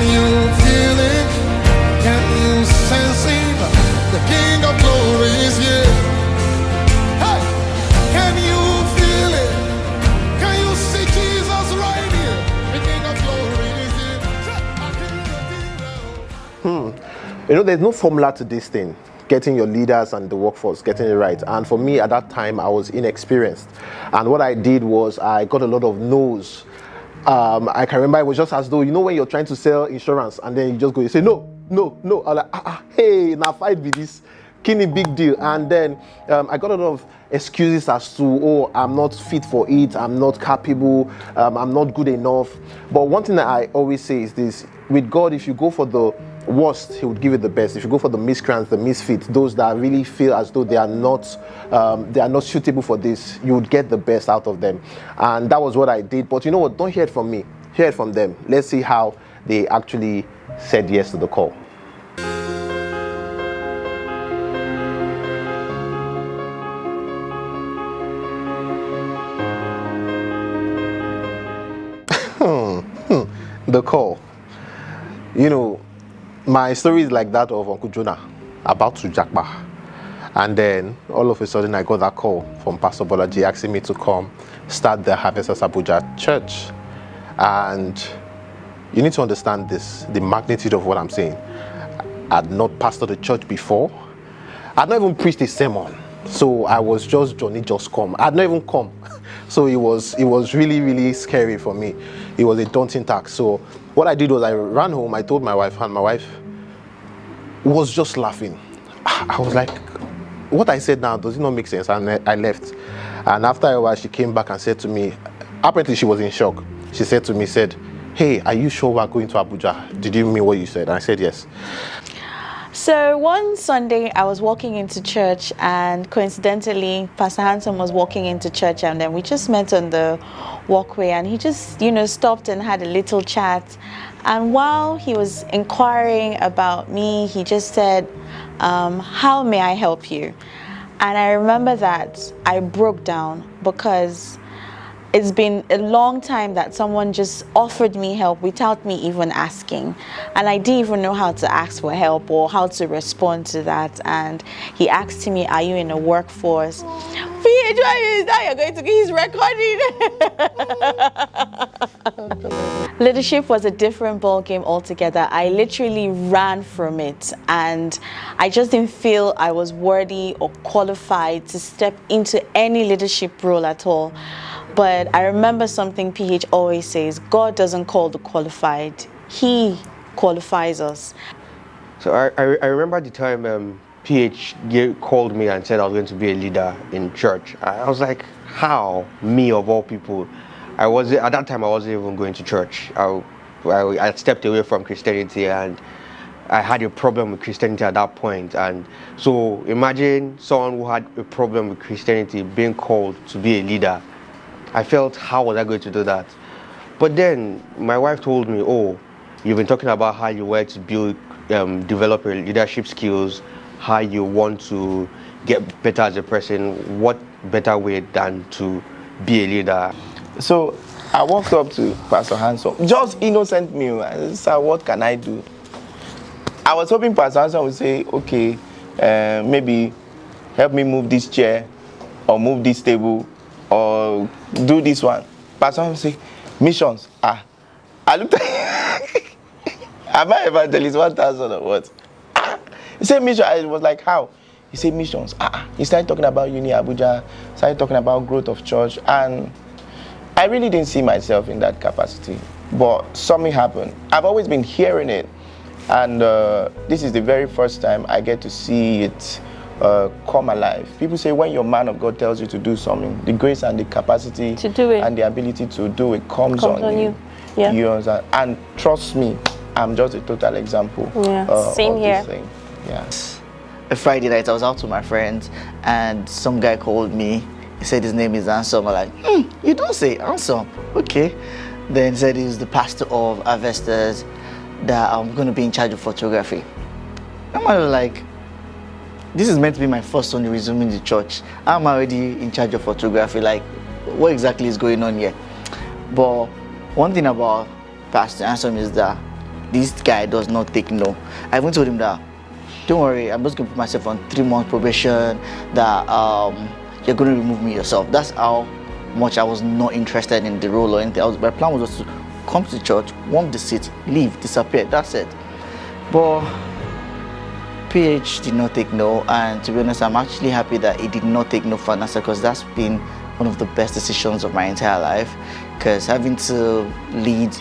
you feel it? Can you sense it? The King of Glory is here. Hey, can you feel it? Can you see Jesus right here? The King of Glory is here. You know, there's no formula to this thing. Getting your leaders and the workforce, getting it right. And for me, at that time, I was inexperienced. And what I did was I got a lot of no's. I can remember it was just as though, you know, when you're trying to sell insurance and then you just go, you say, no. I'm like, hey, now fight with this. Kini big deal. And then I got a lot of excuses as to, oh, I'm not fit for it, I'm not capable, I'm not good enough. But one thing that I always say is this: with God, if you go for the worst, He would give you the best. If you go for the miscreants, the misfits, those that really feel as though they are not suitable for this, you would get the best out of them. And that was what I did. But you know what? Don't hear it from me. Hear it from them. Let's see how they actually said yes to the call. The call. You know, my story is like that of Uncle Jonah, about to jackpot. And then all of a sudden I got that call from Pastor Bolaji asking me to come start the Harvesters Abuja church. And you need to understand this, the magnitude of what I'm saying. I'd not pastored the church before. I'd not even preached a sermon. So I was just Johnny just come. I'd not even come. So it was really, really scary for me. It was a daunting task. So what I did was I ran home, I told my wife, and my wife was just laughing. I was like, what I said now, does it not make sense? And I left. And after a while, she came back and said to me, apparently she was in shock. She said to me, hey, are you sure we're going to Abuja? Did you mean what you said? And I said yes. So one Sunday I was walking into church, and coincidentally Pastor Hanson was walking into church, and then we just met on the walkway, and he just, you know, stopped and had a little chat. And while he was inquiring about me, he just said, how may I help you? And I remember that I broke down, because it's been a long time that someone just offered me help without me even asking. And I didn't even know how to ask for help or how to respond to that. And he asked me, are you in a workforce? PH, now you're going to get his recording. Leadership was a different ball game altogether. I literally ran from it, and I just didn't feel I was worthy or qualified to step into any leadership role at all. But I remember something PH always says: God doesn't call the qualified, He qualifies us. So I remember the time PH called me and said I was going to be a leader in church. I was like, how? Me of all people. At that time I wasn't even going to church. I stepped away from Christianity, and I had a problem with Christianity at that point. And so imagine someone who had a problem with Christianity being called to be a leader. I felt, how was I going to do that? But then my wife told me, oh, you've been talking about how you want to develop your leadership skills, how you want to get better as a person. What better way than to be a leader? So I walked up to Pastor Hanson, just innocent me. I said, what can I do? I was hoping Pastor Hanson would say, okay, maybe help me move this chair or move this table or do this one. Pastor Hanson say, missions. I looked at am I evangelist 1,000 or what? He said mission. I was like, how? He said missions. He started talking about Uni Abuja, started talking about growth of church, and I really didn't see myself in that capacity. But something happened. I've always been hearing it, and this is the very first time I get to see it come alive. People say when your man of God tells you to do something, the grace and the capacity to do it, and the ability to do it comes on you. Yeah. You understand? And trust me, I'm just a total example. Yeah. Same of here. This thing. Yeah. A Friday night, I was out with my friends, and some guy called me. He said his name is Ansom. I'm like, you don't say Ansom. Okay. Then said he's the pastor of Harvesters, that I'm going to be in charge of photography. I'm like, this is meant to be my first Sunday resuming the church. I'm already in charge of photography. Like, what exactly is going on here? But one thing about Pastor Ansom is that this guy does not take no. I even told him that, don't worry, I'm just going to put myself on 3-month probation, that you're going to remove me yourself. That's how much I was not interested in the role or anything. My plan was just to come to the church, warm the seat, leave, disappear, that's it. But PH did not take no, and to be honest, I'm actually happy that he did not take no for an answer, because that's been one of the best decisions of my entire life, because having to lead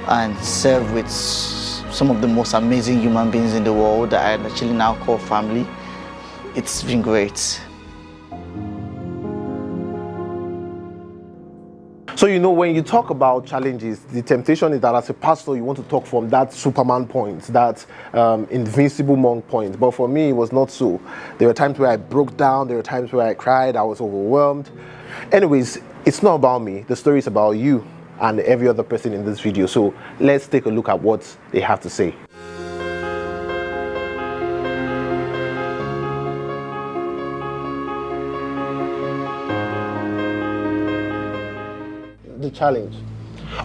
and serve with some of the most amazing human beings in the world that I actually now call family, it's been great. So, you know, when you talk about challenges, the temptation is that as a pastor, you want to talk from that Superman point, that invincible monk point. But for me, it was not so. There were times where I broke down. There were times where I cried. I was overwhelmed. Anyways, it's not about me. The story is about you and every other person in this video. So let's take a look at what they have to say. The challenge.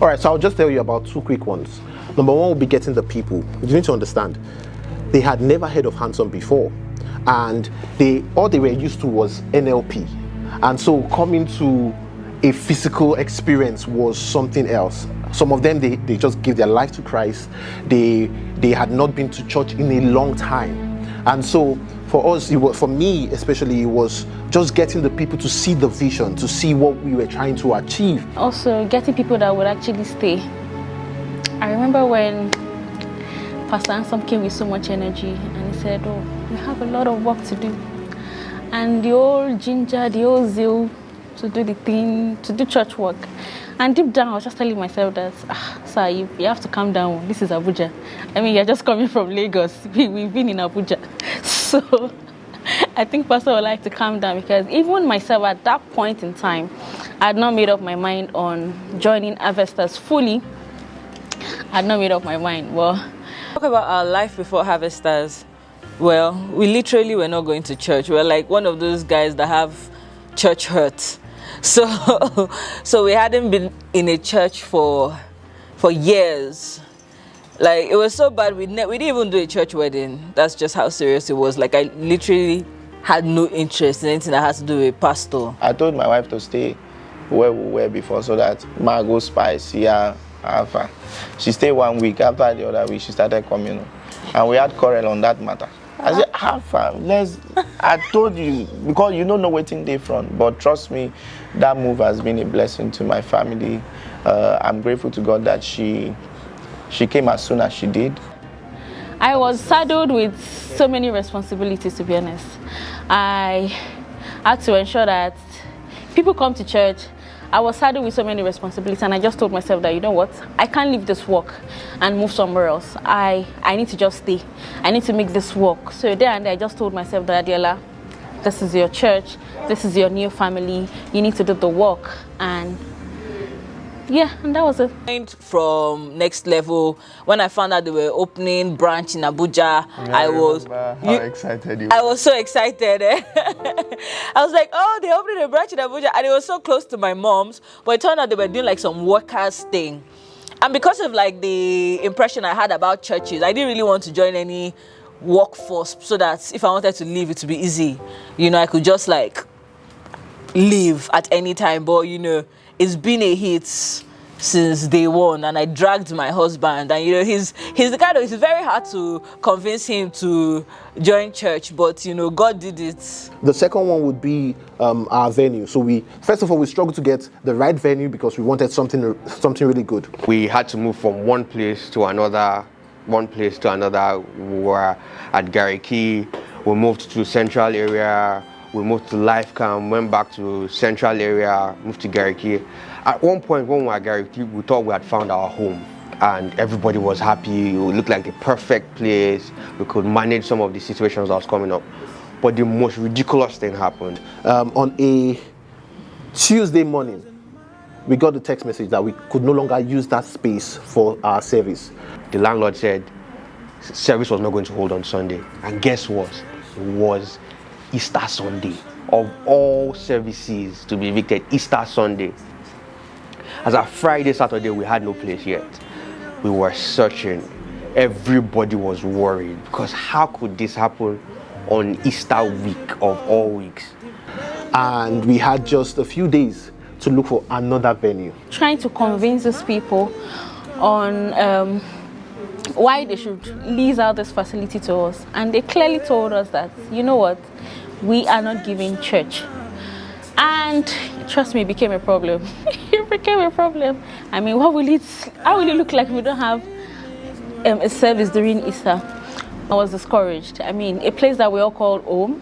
All right, so I'll just tell you about 2 quick ones. Number 1 will be getting the people. You need to understand, they had never heard of Handsome before, and all they were used to was NLP, and so coming to a physical experience was something else. Some of them, they just gave their life to Christ. They had not been to church in a long time, and so for us, for me especially, it was just getting the people to see the vision, to see what we were trying to achieve. Also, getting people that would actually stay. I remember when Pastor Handsome came with so much energy and he said, oh, we have a lot of work to do. And the old ginger, the old zeal to do the thing, to do church work. And deep down, I was just telling myself that, sir, you have to calm down. This is Abuja. I mean, you're just coming from Lagos. We've been in Abuja. So I think Pastor would like to calm down, because even myself at that point in time, I had not made up my mind on joining Harvesters fully. I had not made up my mind. Well, talk about our life before Harvesters. Well, we literally were not going to church. We were like one of those guys that have church hurt. So we hadn't been in a church for years. Like, it was so bad, we didn't even do a church wedding. That's just how serious it was. Like, I literally had no interest in anything that has to do with pastor. I told my wife to stay where we were before, so that Margot Spice, yeah, Alpha. She stayed 1 week. After the other week, she started coming. And we had quarrel on that matter. I said, Alpha, I told you, because you don't know waiting day front. But trust me, that move has been a blessing to my family. I'm grateful to God that she came as soon as she did. I was saddled with so many responsibilities, to be honest. I had to ensure that people come to church. I was saddled with so many responsibilities, and I just told myself that, you know what, I can't leave this work and move somewhere else. I need to just stay. I need to make this work. So there and there, I just told myself that, Adiola, this is your church, this is your new family, you need to do the work. And yeah, and that was it. From Next Level, when I found out they were opening branch in Abuja, I was excited you I was so excited. I was like, oh, they're opening a branch in Abuja, and it was so close to my mom's. But it turned out they were doing like some workers thing, and because of like the impression I had about churches, I didn't really want to join any workforce, so that if I wanted to leave, it would be easy. You know, I could just like leave at any time. But you know, it's been a hit since day one, and I dragged my husband, and you know, he's the kind of, it's very hard to convince him to join church, but you know, God did it. The second one would be our venue. So first of all, we struggled to get the right venue because we wanted something really good. We had to move from one place to another. We were at Gariki. We moved to Central area. We moved to Lifecam, went back to Central area, moved to Gariki. At one point when we were at Gariki, we thought we had found our home, and everybody was happy. It looked like the perfect place. We could manage some of the situations that was coming up. But the most ridiculous thing happened. On a Tuesday morning, we got the text message that we could no longer use that space for our service. The landlord said service was not going to hold on Sunday. And guess what? It was Easter Sunday. Of all services to be evicted, Easter Sunday. As a Friday, Saturday, we had no place yet. We were searching. everybody was worried because how could this happen on Easter week of all weeks? And we had just a few days to look for another venue. Trying to convince these people on why they should lease out this facility to us. And they clearly told us that, you know what, we are not giving church. And trust me, it became a problem. It became a problem. I mean, how will it look like we don't have a service during Easter? I was discouraged. I mean, a place that we all call home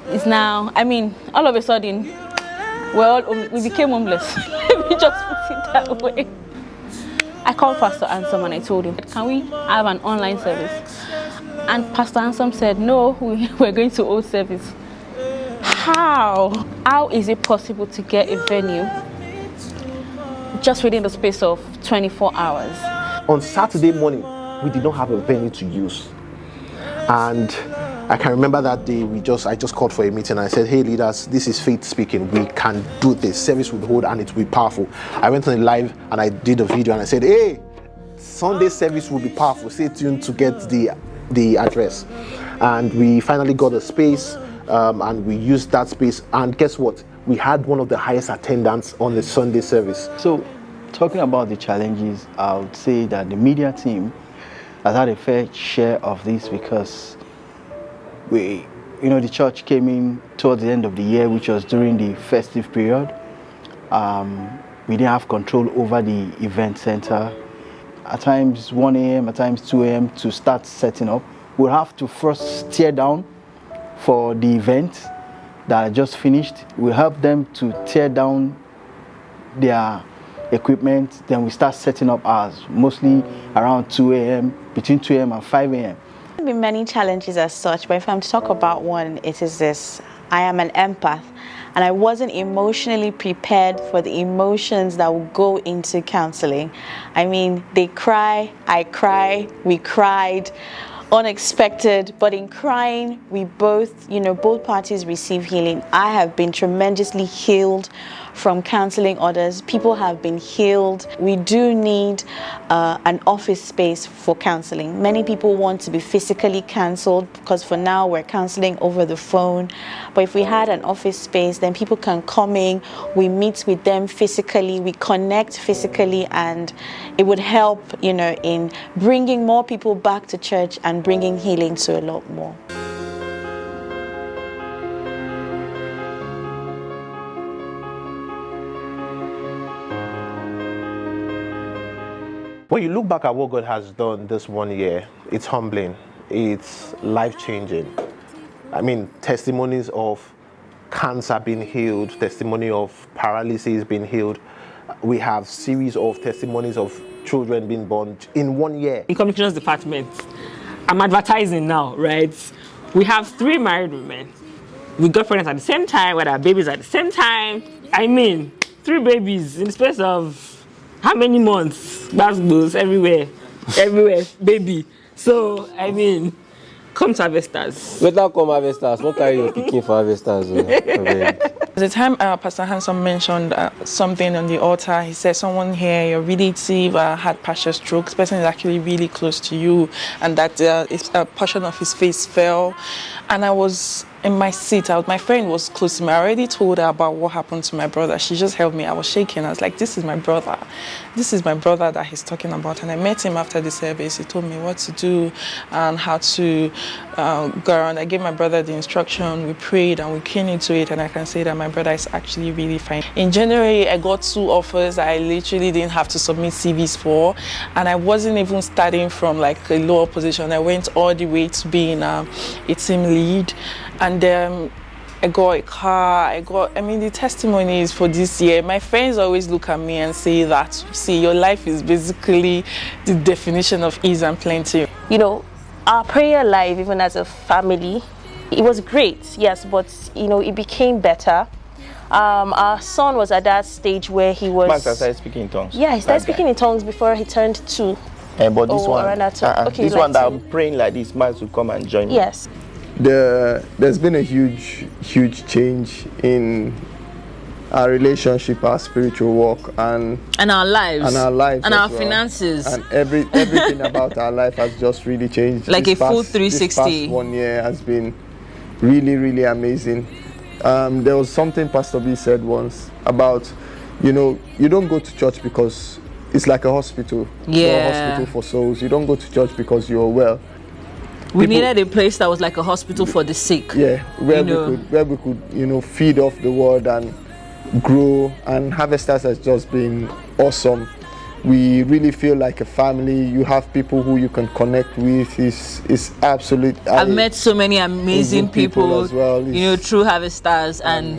is now, I mean, all of a sudden, we became homeless. Let me just put it that way. I called Pastor Ansom and I told him, can we have an online service? And Pastor Ansom said, no, we're going to hold service. How is it possible to get a venue just within the space of 24 hours? On Saturday morning, we did not have a venue to use. And I can remember that day I just called for a meeting and I said, hey leaders, this is faith speaking. We can do this. Service will hold and it will be powerful. I went on a live and I did a video and I said, hey, Sunday service will be powerful. Stay tuned to get the address. And we finally got a space and we used that space. And guess what? We had one of the highest attendance on the Sunday service. So talking about the challenges, I would say that the media team has had a fair share of this because the church came in towards the end of the year, which was during the festive period. We didn't have control over the event center. At times 1 a.m., at times 2 a.m. to start setting up. We'll have to first tear down for the event that just finished. We'll help them to tear down their equipment. Then we start setting up ours, mostly around 2 a.m., between 2 a.m. and 5 a.m. There have been many challenges as such, but if I'm to talk about one, it is this. I am an empath, and I wasn't emotionally prepared for the emotions that will go into counseling. I mean, they cry, I cry, we cried, unexpected, but in crying, we both parties receive healing. I have been tremendously healed from counseling others. People have been healed. We do need an office space for counseling. Many people want to be physically counseled because for now we're counseling over the phone. But if we had an office space, then people can come in, we meet with them physically, we connect physically, and it would help, in bringing more people back to church and bringing healing to a lot more. When you look back at what God has done this 1 year, it's humbling, it's life-changing. I mean, testimonies of cancer being healed, testimony of paralysis being healed. We have series of testimonies of children being born in 1 year. In communications department, I'm advertising now, right? We have 3 married women. We got pregnant at the same time, we had our babies at the same time. I mean, 3 babies in the space of how many months? Basketballs everywhere, baby. So, I mean, come to Harvesters. Better come Harvesters, not carry your picking for Harvesters. At the time Pastor Hanson mentioned something on the altar, he said, someone here, your relative had partial stroke. This person is actually really close to you, and that a portion of his face fell. And I was in my seat, my friend was close to me. I already told her about what happened to my brother. She just held me. I was shaking. I was like, this is my brother. This is my brother that he's talking about. And I met him after the service. He told me what to do and how to go around. I gave my brother the instruction. We prayed and we came into it. And I can say that my brother is actually really fine. In January, I got 2 offers I literally didn't have to submit CVs for. And I wasn't even starting from like a lower position. I went all the way to being a team lead. And I got a car, the testimonies for this year. My friends always look at me and say that, see, your life is basically the definition of ease and plenty. Our prayer life, even as a family, it was great, yes, but, it became better. Our son was at that stage where he was... Master started speaking in tongues. Yeah, he started speaking in tongues before he turned 2. But this one, okay, this one that I'm praying like this, Master will come and join me. Yes. There's been a huge change in our relationship, our spiritual walk, and our lives, and our well. Finances, and everything about our life has just really changed. Like a full 360. This past 1 year has been really, really amazing. There was something Pastor B said once about, you don't go to church because it's like a hospital. Yeah. You're a hospital for souls. You don't go to church because you're well. We needed a place that was like a hospital for the sick. Yeah, where we could feed off the word and grow. And Harvesters has just been awesome. We really feel like a family. You have people who you can connect with. It's absolute. I've met so many amazing people as well. Through Harvesters, and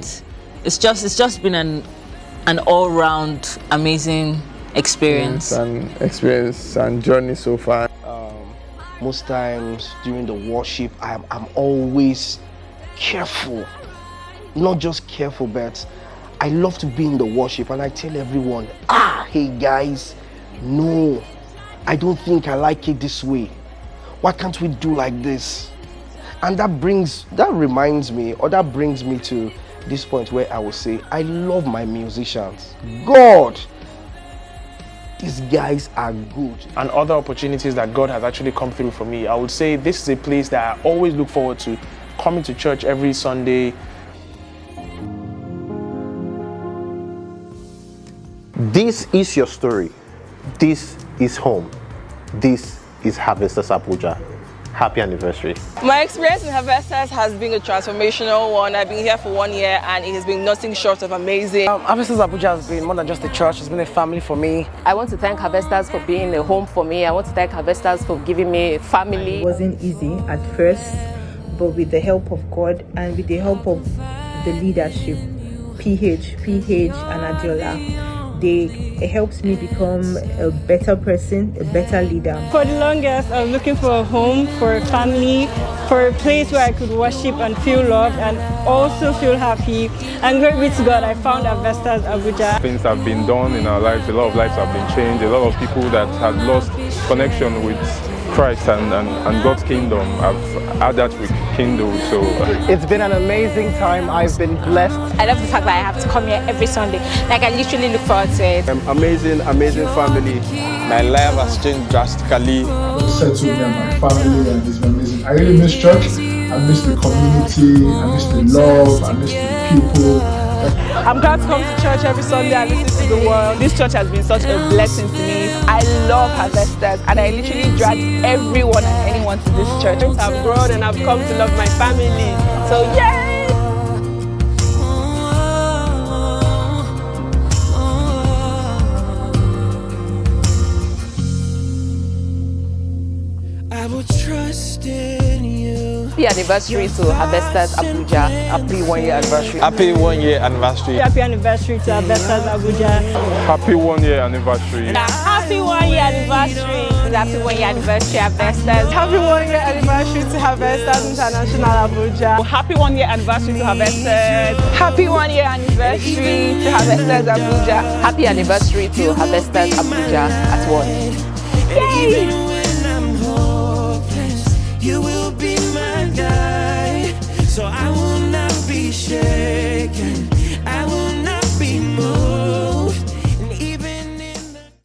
it's just been an all-round amazing experience. And journey so far. Most times during the worship, I'm always careful. Not just careful, but I love to be in the worship, and I tell everyone, hey guys, no, I don't think I like it this way. Why can't we do like this? And that brings me to this point where I will say, I love my musicians. God, these guys are good. And other opportunities that God has actually come through for me, I would say this is a place that I always look forward to, coming to church every Sunday. This is your story. This is home. This is Harvesters Abuja. Happy anniversary. My experience in Harvesters has been a transformational one. I've been here for 1 year and it has been nothing short of amazing. Harvesters Abuja has been more than just a church, it's been a family for me. I want to thank Harvesters for being a home for me. I want to thank Harvesters for giving me a family. It wasn't easy at first, but with the help of God and with the help of the leadership, PH and Adiola, it helps me become a better person, a better leader. For the longest, I was looking for a home, for a family, for a place where I could worship and feel loved and also feel happy. And glory be to God, I found Harvesters Abuja. Things have been done in our lives, a lot of lives have been changed, a lot of people that had lost connection with Christ and God's kingdom have had that rekindled. So it's been an amazing time. I've been blessed. I love the fact that I have to come here every Sunday. Like, I literally look forward to it. Amazing family. My life has changed drastically. Settled me and my family, and it's been amazing. I really miss church. I miss the community. I miss the love. I miss the people. I'm glad to come to church every Sunday and listen to the word. This church has been such a blessing to me. I love Harvesters and I literally drag everyone and anyone to this church. I've grown and I've come to love my family. So yay! I will trust in you. Happy anniversary to Harvesters Abuja. Happy 1 year anniversary. Happy 1 year anniversary. Happy anniversary to Harvesters Abuja. Happy 1 year anniversary. Happy 1 year anniversary. Happy 1 year anniversary, Harvesters. Happy 1 year anniversary to Harvesters International Abuja. Happy 1 year anniversary to Harvesters. Happy 1 year anniversary to Harvesters Abuja. Happy anniversary to Harvesters Abuja at once. Yay! You will be my guide, so I will not be shaken.